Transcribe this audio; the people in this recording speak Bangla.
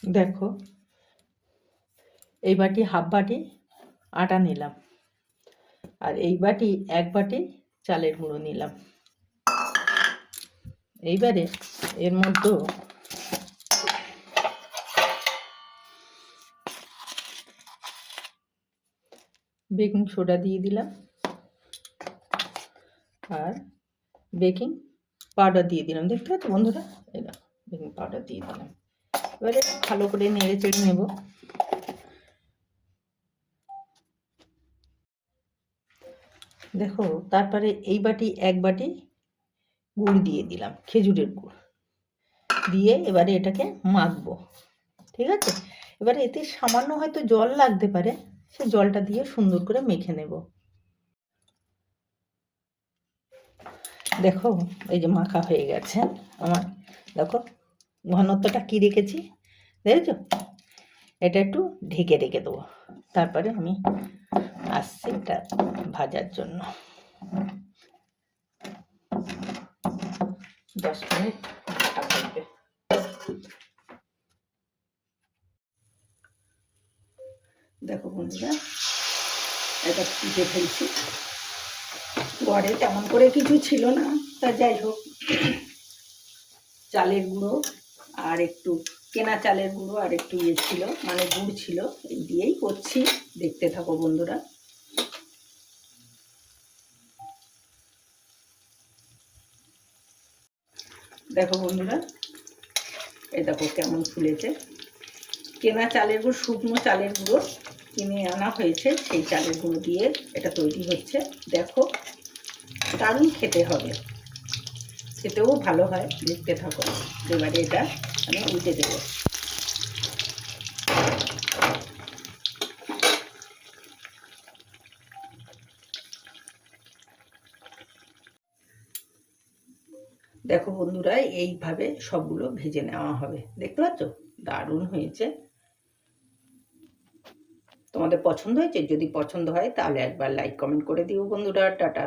দেখো এই বাটি হাফ বাটি আটা নিলাম, আর এই বাটি 1 বাটি চালের গুঁড়ো নিলাম। এইবারে এর মধ্যে বেকিং সোডা দিয়ে দিলাম আর বেকিং পাউডার দিয়ে দিলাম। দেখতে পাচ্ছ বন্ধুরা, এই দেখো বেকিং পাউডার দিয়ে দিলাম। এবারে ভালো করে নেড়ে চেড়ে নেব। দেখো তারপরে এই বাটি 1 বাটি গুড় দিয়ে দিলাম, খেজুরের গুড় দিয়ে এবারে এটাকে মাখবো। ঠিক আছে, এবারে এতে সামান্য হয়তো জল লাগতে পারে, সে জলটা দিয়ে সুন্দর করে মেখে নেব। দেখো এই যে মাখা হয়ে গেছে আমার। দেখো ঘনত্বটা কি রেখেছি দেখেছো। এটা একটু ঢেকে রেখে দেবো, তারপরে আমি আসছি এটা ভাজার জন্য। 10 মিনিট ঢাকা থাকবে। দেখো বন্ধুরা, এটা পিঠে ফেলছি। ঘরে তেমন করে কিছু ছিল না, তা যাই হোক চালের গুঁড়ো আর একটু কেনা চালের গুঁড়ো আর একটু ইয়ে ছিল, মানে গুড় ছিল, এই দিয়েই করছি। দেখতে থাকো বন্ধুরা। দেখো বন্ধুরা, এই দেখো কেমন ফুলেছে। কেনা চালের গুঁড়ো, শুকনো চালের গুঁড়ো কিনে আনা হয়েছে, সেই চালের গুঁড়ো দিয়ে এটা তৈরি হচ্ছে। দেখো দারুণ খেতে হবে, খেতেও ভালো হয়। দেখতে থাকো। এবারে এটা আমি উল্টে দেবো। দেখো বন্ধুরা, এইভাবে সবগুলো ভেজে নেওয়া হবে। দেখতে পাচ্ছ দারুণ হয়েছে। তোমাদের পছন্দ হয়েছে? যদি পছন্দ হয় তাহলে একবার লাইক কমেন্ট করে দিও বন্ধুরা। টাটা।